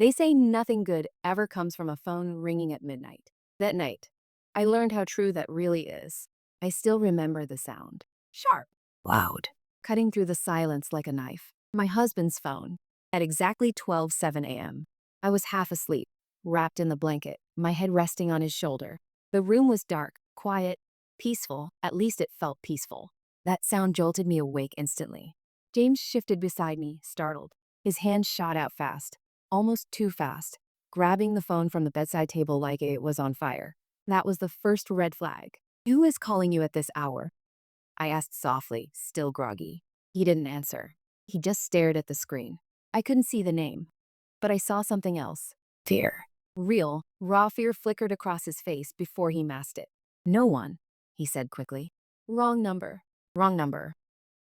They say nothing good ever comes from a phone ringing at midnight. That night, I learned how true that really is. I still remember the sound. Sharp, loud, cutting through the silence like a knife. My husband's phone. At exactly 12:07 a.m. I was half asleep, wrapped in the blanket, my head resting on his shoulder. The room was dark, quiet, peaceful. At least it felt peaceful. That sound jolted me awake instantly. James shifted beside me, startled. His hand shot out fast, almost too fast, grabbing the phone from the bedside table like it was on fire. That was the first red flag. "Who is calling you at this hour?" I asked softly, still groggy. He didn't answer. He just stared at the screen. I couldn't see the name, but I saw something else. Fear. Real, raw fear flickered across his face before he masked it. "No one," he said quickly. "Wrong number. Wrong number."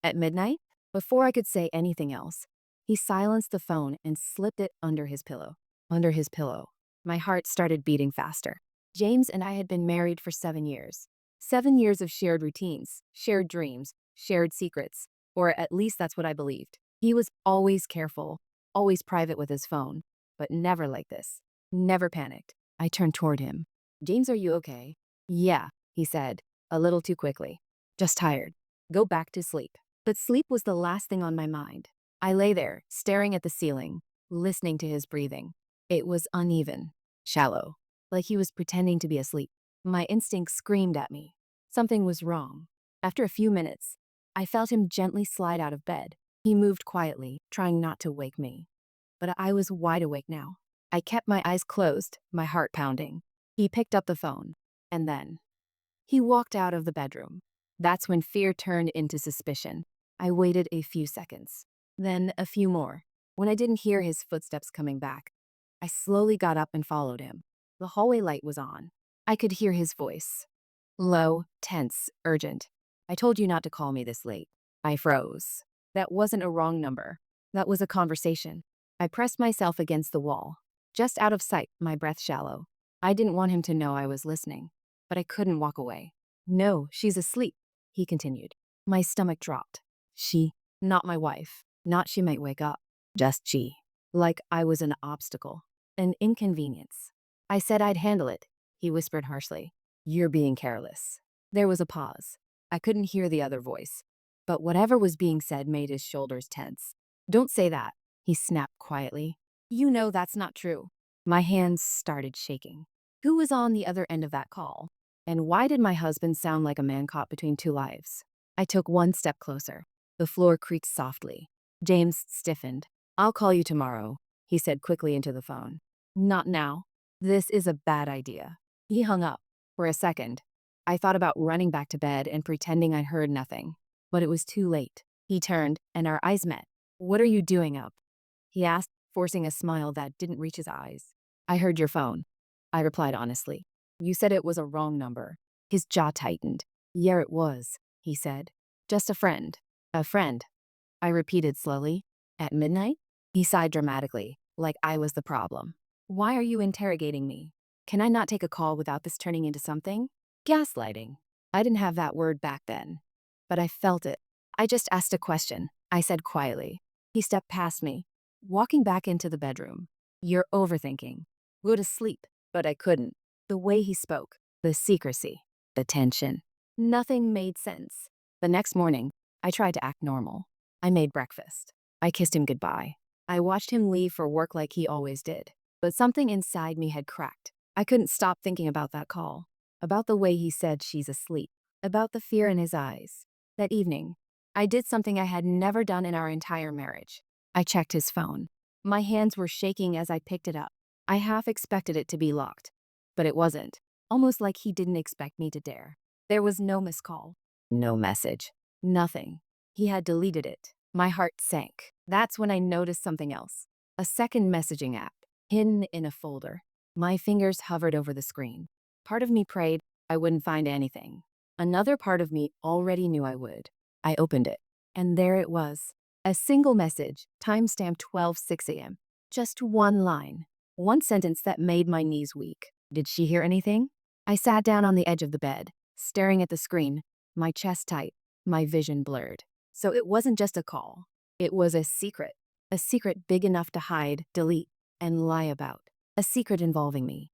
At midnight? Before I could say anything else, he silenced the phone and slipped it under his pillow. Under his pillow. My heart started beating faster. James and I had been married for 7 years. 7 years of shared routines, shared dreams, shared secrets, or at least that's what I believed. He was always careful, always private with his phone, but never like this. Never panicked. I turned toward him. "James, are you okay?" "Yeah," he said, a little too quickly. "Just tired. Go back to sleep." But sleep was the last thing on my mind. I lay there, staring at the ceiling, listening to his breathing. It was uneven, shallow, like he was pretending to be asleep. My instincts screamed at me. Something was wrong. After a few minutes, I felt him gently slide out of bed. He moved quietly, trying not to wake me. But I was wide awake now. I kept my eyes closed, my heart pounding. He picked up the phone, and then he walked out of the bedroom. That's when fear turned into suspicion. I waited a few seconds, then a few more. When I didn't hear his footsteps coming back, I slowly got up and followed him. The hallway light was on. I could hear his voice. Low, tense, urgent. "I told you not to call me this late." I froze. That wasn't a wrong number. That was a conversation. I pressed myself against the wall. Just out of sight, my breath shallow. I didn't want him to know I was listening, but I couldn't walk away. "No, she's asleep," he continued. My stomach dropped. She, not my wife, not she might wake up. Just she. Like I was an obstacle, an inconvenience. "I said I'd handle it," he whispered harshly. "You're being careless." There was a pause. I couldn't hear the other voice, but whatever was being said made his shoulders tense. "Don't say that," he snapped quietly. "You know that's not true." My hands started shaking. Who was on the other end of that call? And why did my husband sound like a man caught between two lives? I took one step closer. The floor creaked softly. James stiffened. "I'll call you tomorrow," he said quickly into the phone. "Not now. This is a bad idea." He hung up. For a second, I thought about running back to bed and pretending I heard nothing. But it was too late. He turned, and our eyes met. "What are you doing up?" he asked, forcing a smile that didn't reach his eyes. "I heard your phone," I replied honestly. "You said it was a wrong number." His jaw tightened. "Yeah, it was," he said. "Just a friend." "A friend," I repeated slowly. "At midnight?" He sighed dramatically, like I was the problem. "Why are you interrogating me? Can I not take a call without this turning into something?" Gaslighting. I didn't have that word back then, but I felt it. "I just asked a question," I said quietly. He stepped past me, walking back into the bedroom. "You're overthinking. Go to sleep." But I couldn't. The way he spoke, the secrecy, the tension. Nothing made sense. The next morning, I tried to act normal. I made breakfast. I kissed him goodbye. I watched him leave for work like he always did. But something inside me had cracked. I couldn't stop thinking about that call, about the way he said she's asleep, about the fear in his eyes. That evening, I did something I had never done in our entire marriage. I checked his phone. My hands were shaking as I picked it up. I half expected it to be locked, but it wasn't, almost like he didn't expect me to dare. There was no missed call, no message, nothing. He had deleted it. My heart sank. That's when I noticed something else. A second messaging app, hidden in a folder. My fingers hovered over the screen. Part of me prayed I wouldn't find anything. Another part of me already knew I would. I opened it, and there it was. A single message, timestamped 12:06 a.m. Just one line. One sentence that made my knees weak. Did she hear anything? I sat down on the edge of the bed, staring at the screen, my chest tight, my vision blurred. So it wasn't just a call. It was a secret big enough to hide, delete, and lie about a secret involving me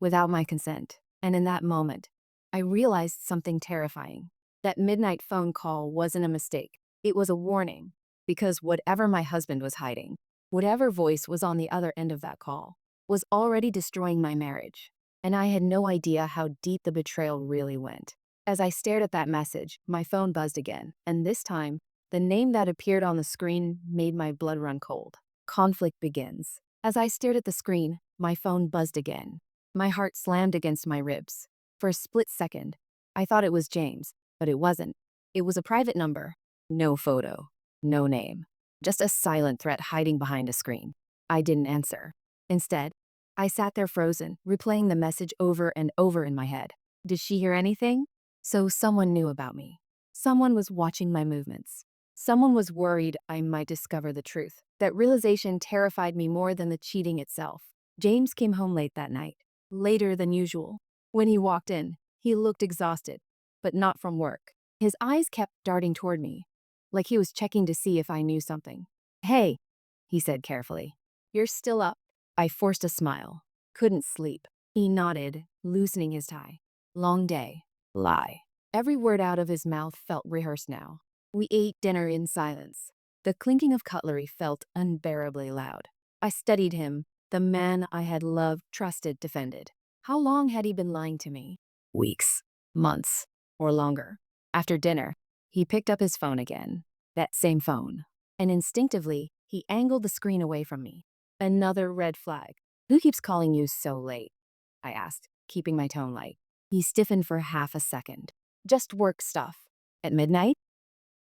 without my consent. And in that moment, I realized something terrifying. That midnight phone call wasn't a mistake. It was a warning, because whatever my husband was hiding, whatever voice was on the other end of that call, was already destroying my marriage. And I had no idea how deep the betrayal really went. As I stared at that message, my phone buzzed again, and this time, the name that appeared on the screen made my blood run cold. Conflict begins. As I stared at the screen, my phone buzzed again. My heart slammed against my ribs. For a split second, I thought it was James, but it wasn't. It was a private number. No photo. No name. Just a silent threat hiding behind a screen. I didn't answer. Instead, I sat there frozen, replaying the message over and over in my head. Did she hear anything? So someone knew about me. Someone was watching my movements. Someone was worried I might discover the truth. That realization terrified me more than the cheating itself. James came home late that night, later than usual. When he walked in, he looked exhausted, but not from work. His eyes kept darting toward me, like he was checking to see if I knew something. "Hey," he said carefully. "You're still up." I forced a smile. Couldn't sleep. He nodded, loosening his tie. "Long day." Lie. Every word out of his mouth felt rehearsed now. We ate dinner in silence. The clinking of cutlery felt unbearably loud. I studied him, the man I had loved, trusted, defended. How long had he been lying to me? Weeks, months, or longer. After dinner, he picked up his phone again, that same phone, and instinctively, he angled the screen away from me. Another red flag. "Who keeps calling you so late?" I asked, keeping my tone light. He stiffened for half a second. "Just work stuff." "At midnight?"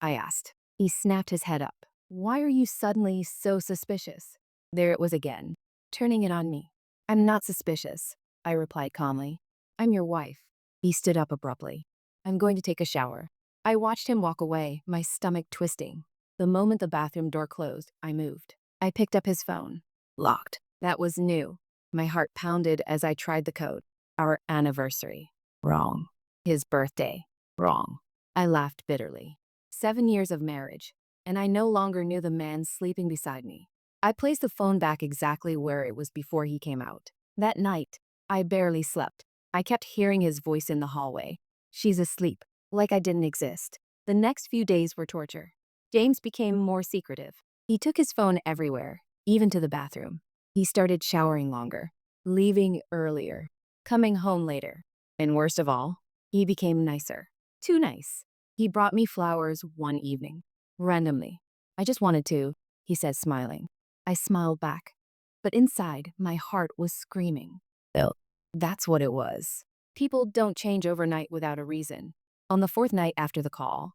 I asked. He snapped his head up. "Why are you suddenly so suspicious?" There it was again, turning it on me. "I'm not suspicious," I replied calmly. "I'm your wife." He stood up abruptly. "I'm going to take a shower." I watched him walk away, my stomach twisting. The moment the bathroom door closed, I moved. I picked up his phone. Locked. That was new. My heart pounded as I tried the code. Our anniversary. Wrong. His birthday. Wrong. I laughed bitterly. 7 years of marriage, and I no longer knew the man sleeping beside me. I placed the phone back exactly where it was before he came out. That night, I barely slept. I kept hearing his voice in the hallway. "She's asleep," like I didn't exist. The next few days were torture. James became more secretive. He took his phone everywhere, even to the bathroom. He started showering longer, leaving earlier, coming home later. And worst of all, he became nicer. Too nice. He brought me flowers one evening, randomly. "I just wanted to," he said, smiling. I smiled back, but inside, my heart was screaming. Oh, that's what it was. People don't change overnight without a reason. On the fourth night after the call,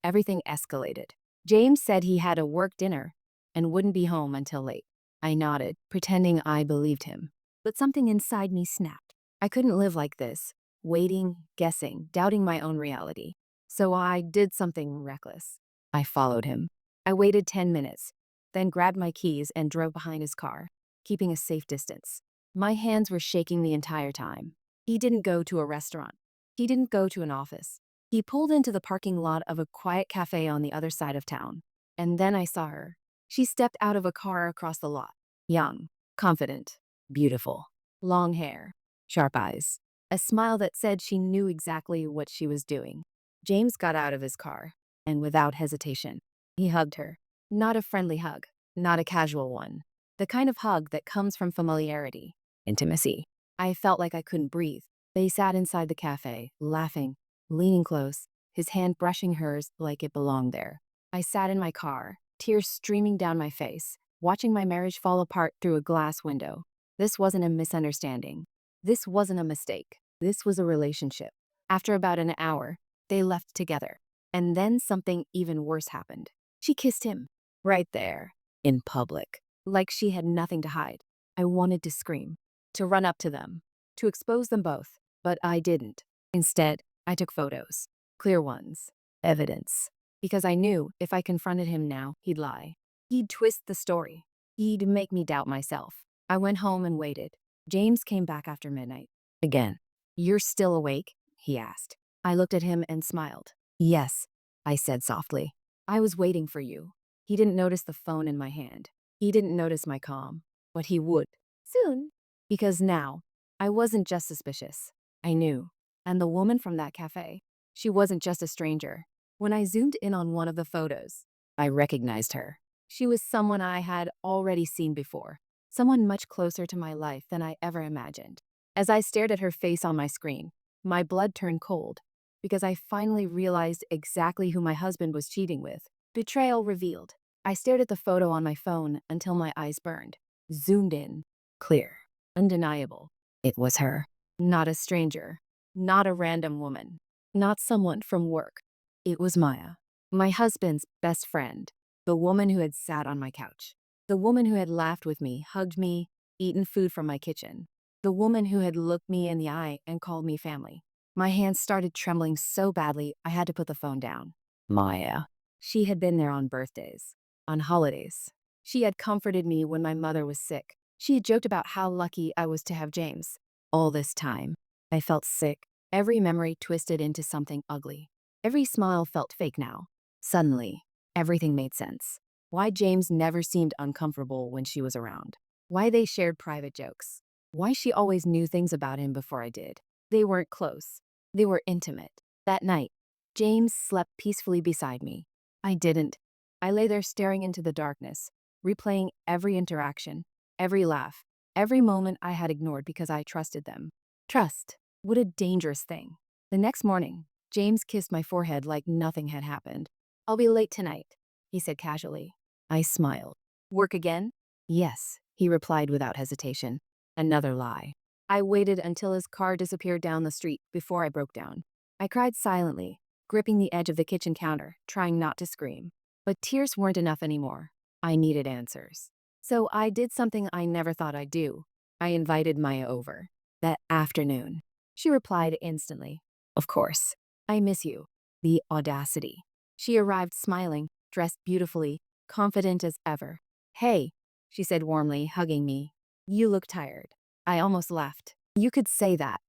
everything escalated. James said he had a work dinner and wouldn't be home until late. I nodded, pretending I believed him. But something inside me snapped. I couldn't live like this, waiting, guessing, doubting my own reality. So I did something reckless. I followed him. I waited 10 minutes, then grabbed my keys and drove behind his car, keeping a safe distance. My hands were shaking the entire time. He didn't go to a restaurant. He didn't go to an office. He pulled into the parking lot of a quiet cafe on the other side of town. And then I saw her. She stepped out of a car across the lot. Young, confident, beautiful. Long hair, sharp eyes. A smile that said she knew exactly what she was doing. James got out of his car, and without hesitation, he hugged her. Not a friendly hug, not a casual one. The kind of hug that comes from familiarity, intimacy. I felt like I couldn't breathe. They sat inside the cafe, laughing, leaning close, his hand brushing hers like it belonged there. I sat in my car, tears streaming down my face, watching my marriage fall apart through a glass window. This wasn't a misunderstanding. This wasn't a mistake. This was a relationship. After about an hour, they left together. And then something even worse happened. She kissed him. Right there. In public. Like she had nothing to hide. I wanted to scream. To run up to them. To expose them both. But I didn't. Instead, I took photos. Clear ones. Evidence. Because I knew if I confronted him now, he'd lie. He'd twist the story. He'd make me doubt myself. I went home and waited. James came back after midnight. Again. "You're still awake?" he asked. I looked at him and smiled. "Yes," I said softly. "I was waiting for you." He didn't notice the phone in my hand. He didn't notice my calm. but he would. Soon. Because now, I wasn't just suspicious. I knew. And the woman from that cafe, she wasn't just a stranger. When I zoomed in on one of the photos, I recognized her. She was someone I had already seen before, someone much closer to my life than I ever imagined. As I stared at her face on my screen, my blood turned cold because I finally realized exactly who my husband was cheating with. Betrayal revealed. I stared at the photo on my phone until my eyes burned. Zoomed in. Clear. Undeniable. It was her. Not a stranger. Not a random woman. Not someone from work. It was Maya. My husband's best friend. The woman who had sat on my couch. The woman who had laughed with me, hugged me, eaten food from my kitchen. The woman who had looked me in the eye and called me family. My hands started trembling so badly I had to put the phone down. Maya. She had been there on birthdays, on holidays. She had comforted me when my mother was sick. She had joked about how lucky I was to have James. All this time, I felt sick. Every memory twisted into something ugly. Every smile felt fake now. Suddenly, everything made sense. Why James never seemed uncomfortable when she was around. Why they shared private jokes. Why she always knew things about him before I did. They weren't close. They were intimate. That night, James slept peacefully beside me. I didn't. I lay there staring into the darkness, replaying every interaction, every laugh, every moment I had ignored because I trusted them. Trust. What a dangerous thing. The next morning, James kissed my forehead like nothing had happened. "I'll be late tonight," he said casually. I smiled. "Work again?" "Yes," he replied without hesitation. Another lie. I waited until his car disappeared down the street before I broke down. I cried silently, gripping the edge of the kitchen counter, trying not to scream. But tears weren't enough anymore. I needed answers. So I did something I never thought I'd do. I invited Maya over. That afternoon. She replied instantly. "Of course. I miss you." The audacity. She arrived smiling, dressed beautifully, confident as ever. "Hey," she said warmly, hugging me. "You look tired." I almost laughed. "You could say that,"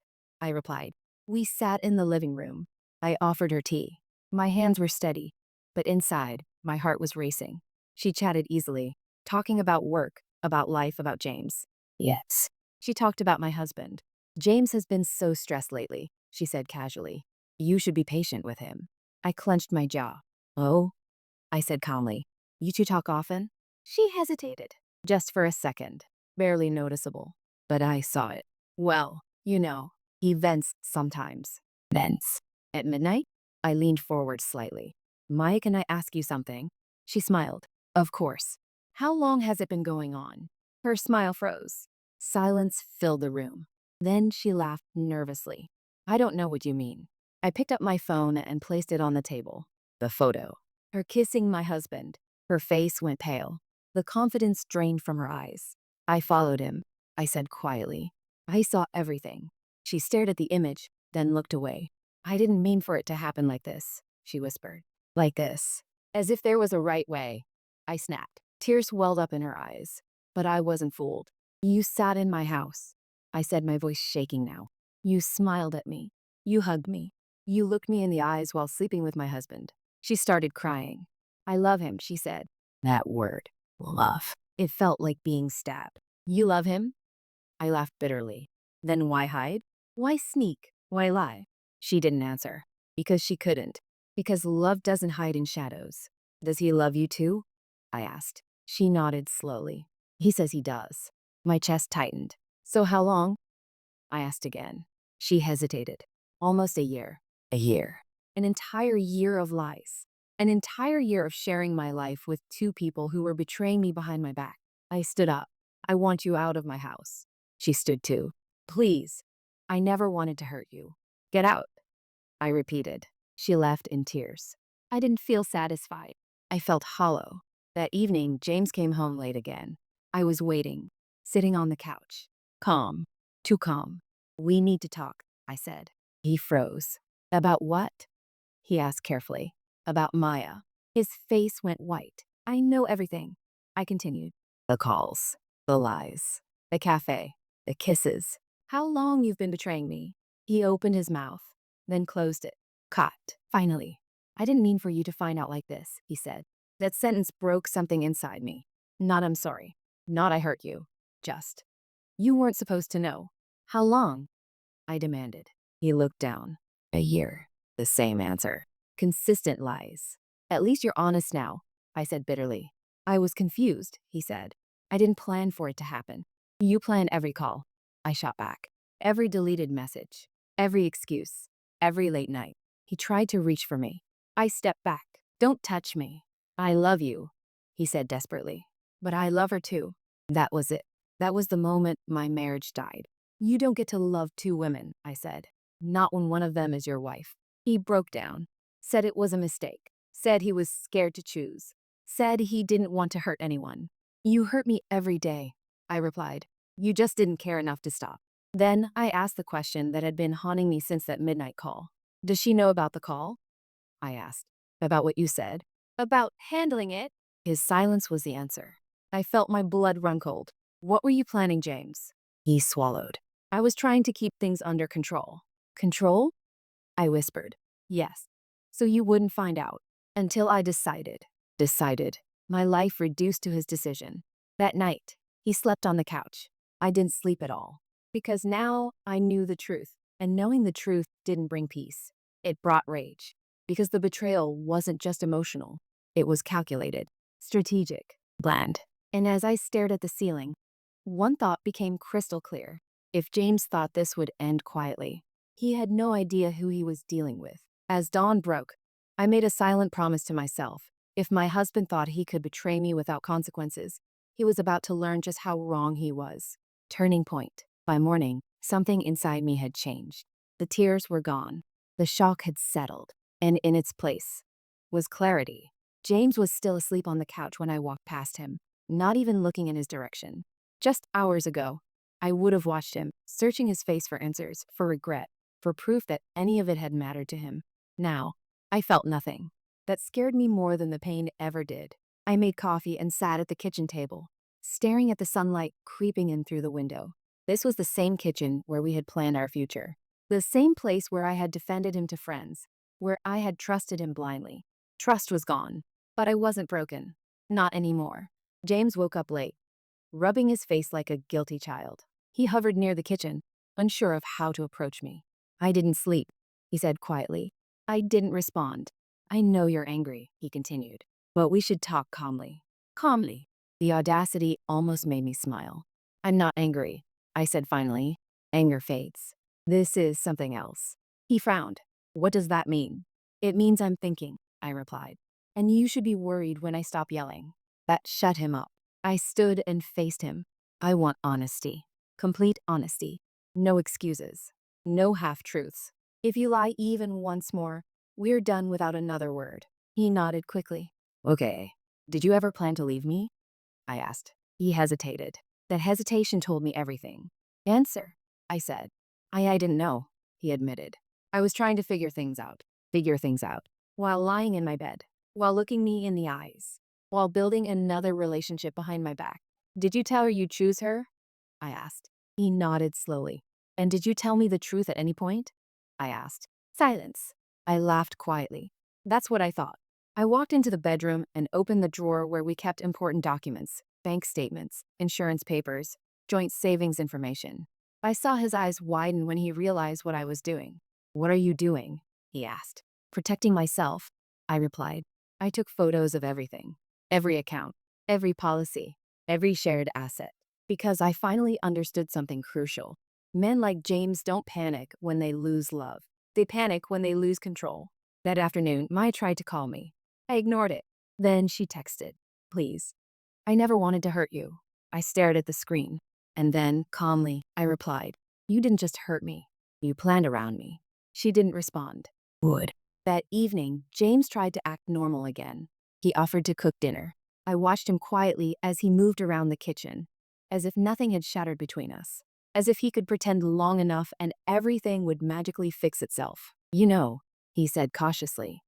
I replied. We sat in the living room. I offered her tea. My hands were steady, but inside, my heart was racing. She chatted easily, talking about work, about life, about James. "Yes." She talked about my husband. "James has been so stressed lately," she said casually. "You should be patient with him." I clenched my jaw. "Oh?" I said calmly. "You two talk often?" She hesitated. Just for a second. Barely noticeable. But I saw it. "Well, he vents sometimes." "Vents?" "At midnight?" I leaned forward slightly. "Maya, can I ask you something?" She smiled. "Of course." "How long has it been going on?" Her smile froze. Silence filled the room. Then she laughed nervously. "I don't know what you mean." I picked up my phone and placed it on the table. The photo. Her kissing my husband. Her face went pale. The confidence drained from her eyes. "I followed him," I said quietly. "I saw everything." She stared at the image, then looked away. "I didn't mean for it to happen like this," she whispered. "Like this." As if there was a right way. I snapped. Tears welled up in her eyes. But I wasn't fooled. "You sat in my house," I said, my voice shaking now. "You smiled at me. You hugged me. You looked me in the eyes while sleeping with my husband." She started crying. "I love him," she said. That word. Love. It felt like being stabbed. "You love him?" I laughed bitterly. "Then why hide? Why sneak? Why lie?" She didn't answer. Because she couldn't. Because love doesn't hide in shadows. "Does he love you too?" I asked. She nodded slowly. "He says he does." My chest tightened. "So how long?" I asked again. She hesitated. "Almost a year." A year. An entire year of lies. An entire year of sharing my life with two people who were betraying me behind my back. I stood up. "I want you out of my house." She stood too. "Please. I never wanted to hurt you. Get out." I repeated. She left in tears. I didn't feel satisfied. I felt hollow. That evening, James came home late again. I was waiting, sitting on the couch. Calm. Too calm. "We need to talk," I said. He froze. "About what?" he asked carefully. "About Maya." His face went white. "I know everything," I continued. "The calls. The lies. The cafe. The kisses. How long you've been betraying me." He opened his mouth, then closed it. Caught. Finally. "I didn't mean for you to find out like this," he said. That sentence broke something inside me. Not "I'm sorry." Not "I hurt you." Just. You weren't supposed to know. How long? I demanded. He looked down. A year. The same answer. Consistent lies. At least you're honest now, I said bitterly. I was confused, he said. I didn't plan for it to happen. You plan every call. I shot back. Every deleted message. Every excuse. Every late night. He tried to reach for me. I stepped back. Don't touch me. I love you, he said desperately. But I love her too. That was it. That was the moment my marriage died. You don't get to love two women, I said. Not when one of them is your wife. He broke down. Said it was a mistake. Said he was scared to choose. Said he didn't want to hurt anyone. You hurt me every day, I replied. You just didn't care enough to stop. Then I asked the question that had been haunting me since that midnight call. Does she know about the call? I asked. About what you said? About handling it? His silence was the answer. I felt my blood run cold. What were you planning, James? He swallowed. I was trying to keep things under control. Control? I whispered. Yes. So you wouldn't find out. Until I decided. Decided. My life reduced to his decision. That night, he slept on the couch. I didn't sleep at all. Because now I knew the truth. And knowing the truth didn't bring peace. It brought rage. Because the betrayal wasn't just emotional. It was calculated, strategic, bland. And as I stared at the ceiling, one thought became crystal clear. If James thought this would end quietly, he had no idea who he was dealing with. As dawn broke, I made a silent promise to myself. If my husband thought he could betray me without consequences, he was about to learn just how wrong he was. Turning point. By morning, something inside me had changed. The tears were gone. The shock had settled. And in its place was clarity. James was still asleep on the couch when I walked past him, not even looking in his direction. Just hours ago, I would have watched him, searching his face for answers, for regret, for proof that any of it had mattered to him. Now, I felt nothing. That scared me more than the pain ever did. I made coffee and sat at the kitchen table, staring at the sunlight creeping in through the window. This was the same kitchen where we had planned our future. The same place where I had defended him to friends, where I had trusted him blindly. Trust was gone, but I wasn't broken. Not anymore. James woke up late, rubbing his face like a guilty child. He hovered near the kitchen, unsure of how to approach me. I didn't sleep, he said quietly. I didn't respond. I know you're angry, he continued, but we should talk calmly. Calmly. The audacity almost made me smile. I'm not angry, I said finally. Anger fades. This is something else. He frowned. What does that mean? It means I'm thinking, I replied. And you should be worried when I stop yelling. That shut him up. I stood and faced him. I want honesty. Complete honesty. No excuses. No half-truths. If you lie even once more, we're done without another word. He nodded quickly. Okay. Did you ever plan to leave me? I asked. He hesitated. That hesitation told me everything. Answer, I said. I didn't know, he admitted. I was trying to figure things out, while lying in my bed, while looking me in the eyes, while building another relationship behind my back. Did you tell her you'd choose her? I asked. He nodded slowly. And did you tell me the truth at any point? I asked. Silence. I laughed quietly. That's what I thought. I walked into the bedroom and opened the drawer where we kept important documents, bank statements, insurance papers, joint savings information. I saw his eyes widen when he realized what I was doing. What are you doing? He asked. Protecting myself, I replied. I took photos of everything, every account, every policy, every shared asset, because I finally understood something crucial. Men like James don't panic when they lose love. They panic when they lose control. That afternoon, Mai tried to call me. I ignored it. Then she texted, Please. I never wanted to hurt you. I stared at the screen. And then, calmly, I replied, You didn't just hurt me. You planned around me. She didn't respond. Would. That evening, James tried to act normal again. He offered to cook dinner. I watched him quietly as he moved around the kitchen, as if nothing had shattered between us, as if he could pretend long enough and everything would magically fix itself. You know, he said cautiously,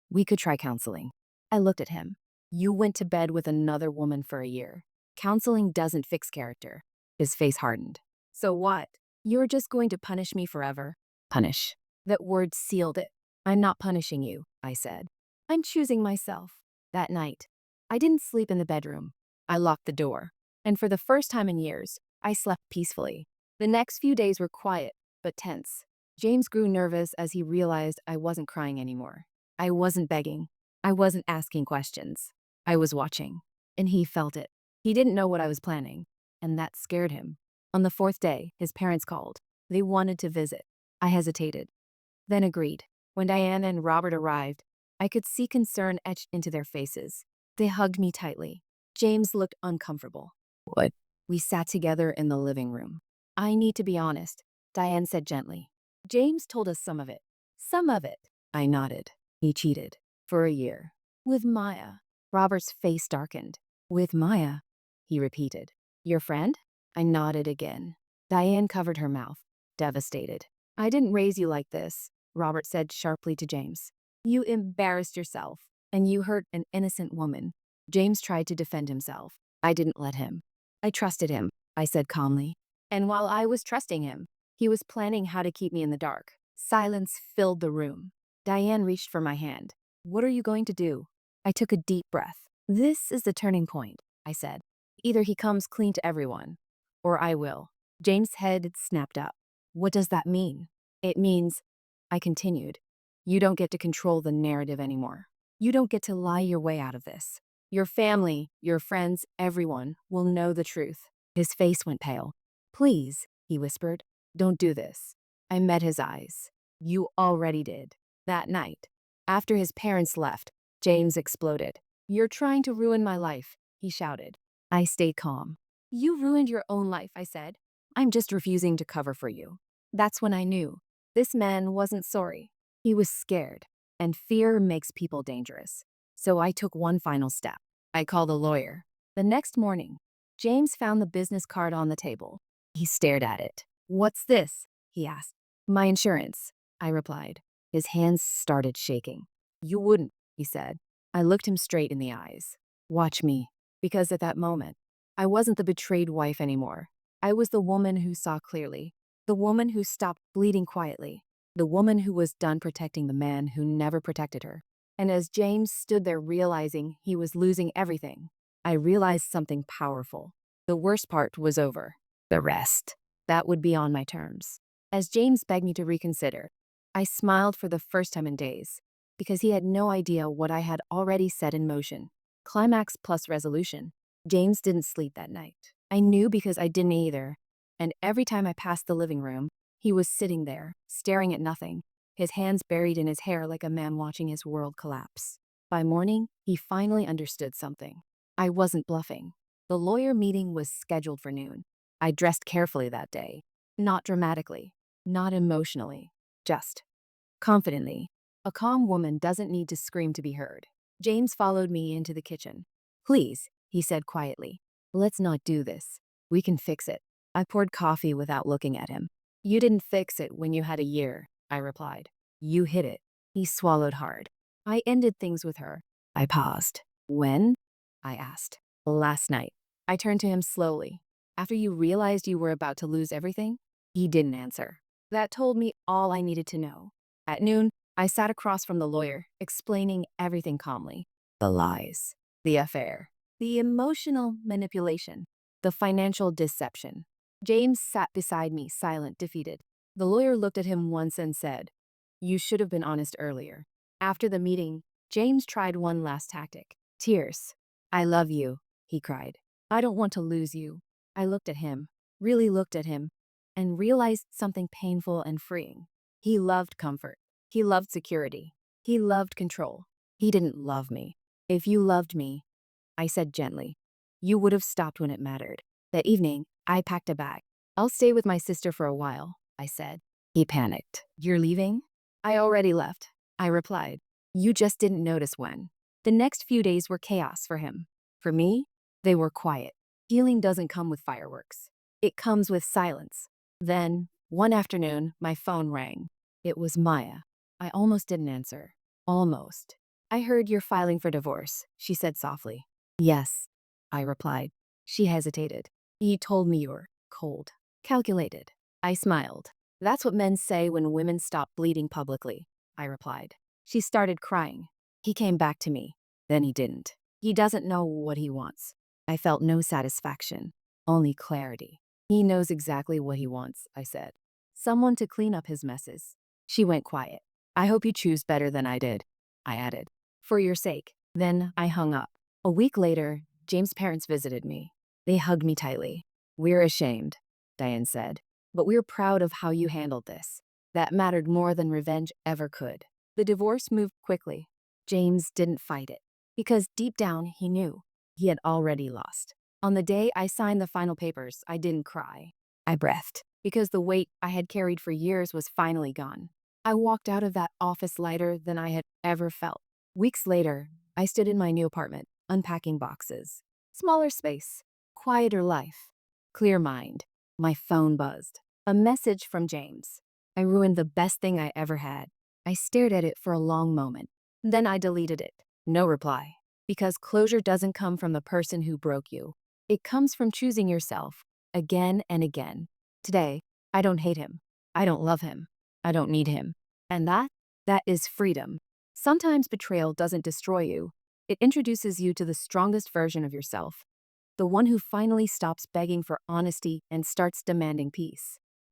we could try counseling. I looked at him. You went to bed with another woman for a year. Counseling doesn't fix character. His face hardened. So what? You're just going to punish me forever? Punish. That word sealed it. I'm not punishing you, I said. I'm choosing myself. That night, I didn't sleep in the bedroom. I locked the door. And for the first time in years, I slept peacefully. The next few days were quiet, but tense. James grew nervous as he realized I wasn't crying anymore. I wasn't begging. I wasn't asking questions. I was watching. And he felt it. He didn't know what I was planning, and that scared him. On the fourth day, his parents called. They wanted to visit. I hesitated, then agreed. When Diana and Robert arrived, I could see concern etched into their faces. They hugged me tightly. James looked uncomfortable. What? We sat together in the living room. I need to be honest, Diane said gently. James told us some of it. Some of it. I nodded. He cheated. For a year. With Maya. Robert's face darkened. With Maya, he repeated. Your friend? I nodded again. Diane covered her mouth, devastated. I didn't raise you like this, Robert said sharply to James. You embarrassed yourself, and you hurt an innocent woman. James tried to defend himself. I didn't let him. I trusted him, I said calmly. And while I was trusting him, he was planning how to keep me in the dark. Silence filled the room. Diane reached for my hand. What are you going to do? I took a deep breath. This is the turning point, I said. Either he comes clean to everyone, or I will. James' head snapped up. What does that mean? It means, I continued, you don't get to control the narrative anymore. You don't get to lie your way out of this. Your family, your friends, everyone will know the truth. His face went pale. Please, he whispered, don't do this. I met his eyes. You already did. That night, after his parents left, James exploded. You're trying to ruin my life, he shouted. I stayed calm. You ruined your own life, I said. I'm just refusing to cover for you. That's when I knew. This man wasn't sorry. He was scared, and fear makes people dangerous. So I took one final step. I called a lawyer. The next morning, James found the business card on the table. He stared at it. What's this? He asked. My insurance, I replied. His hands started shaking. You wouldn't, he said. I looked him straight in the eyes. Watch me. Because at that moment, I wasn't the betrayed wife anymore. I was the woman who saw clearly. The woman who stopped bleeding quietly. The woman who was done protecting the man who never protected her. And as James stood there realizing he was losing everything, I realized something powerful. The worst part was over. The rest, that would be on my terms. As James begged me to reconsider, I smiled for the first time in days, because he had no idea what I had already set in motion. Climax plus resolution. James didn't sleep that night. I knew because I didn't either. And every time I passed the living room, he was sitting there, staring at nothing, his hands buried in his hair like a man watching his world collapse. By morning, he finally understood something. I wasn't bluffing. The lawyer meeting was scheduled for noon. I dressed carefully that day. Not dramatically, not emotionally, just confidently. A calm woman doesn't need to scream to be heard. James followed me into the kitchen. Please, he said quietly. Let's not do this. We can fix it. I poured coffee without looking at him. You didn't fix it when you had a year, I replied. You hid it. He swallowed hard. I ended things with her. I paused. When? I asked. Last night. I turned to him slowly. After you realized you were about to lose everything? He didn't answer. That told me all I needed to know. At noon, I sat across from the lawyer, explaining everything calmly. The lies, the affair, the emotional manipulation, the financial deception. James sat beside me, silent, defeated. The lawyer looked at him once and said, You should have been honest earlier. After the meeting, James tried one last tactic. Tears. I love you, he cried. I don't want to lose you. I looked at him, really looked at him, and realized something painful and freeing. He loved comfort. He loved security. He loved control. He didn't love me. If you loved me, I said gently, you would have stopped when it mattered. That evening, I packed a bag. I'll stay with my sister for a while, I said. He panicked. You're leaving? I already left, I replied. You just didn't notice when. The next few days were chaos for him. For me, they were quiet. Healing doesn't come with fireworks. It comes with silence. Then, one afternoon, my phone rang. It was Maya. I almost didn't answer. Almost. I heard you're filing for divorce, she said softly. Yes, I replied. She hesitated. He told me you're cold, calculated. I smiled. That's what men say when women stop bleeding publicly, I replied. She started crying. He came back to me. Then he didn't. He doesn't know what he wants. I felt no satisfaction, only clarity. He knows exactly what he wants, I said. Someone to clean up his messes. She went quiet. I hope you choose better than I did, I added. For your sake. Then I hung up. A week later, James' parents visited me. They hugged me tightly. We're ashamed, Diane said, but we're proud of how you handled this. That mattered more than revenge ever could. The divorce moved quickly. James didn't fight it, because deep down he knew he had already lost. On the day I signed the final papers, I didn't cry. I breathed, because the weight I had carried for years was finally gone. I walked out of that office lighter than I had ever felt. Weeks later, I stood in my new apartment, unpacking boxes. Smaller space, quieter life, clear mind. My phone buzzed. A message from James. I ruined the best thing I ever had. I stared at it for a long moment. Then I deleted it. No reply. Because closure doesn't come from the person who broke you. It comes from choosing yourself, again and again. Today, I don't hate him. I don't love him. I don't need him. And that is freedom. Sometimes betrayal doesn't destroy you. It introduces you to the strongest version of yourself. The one who finally stops begging for honesty and starts demanding peace.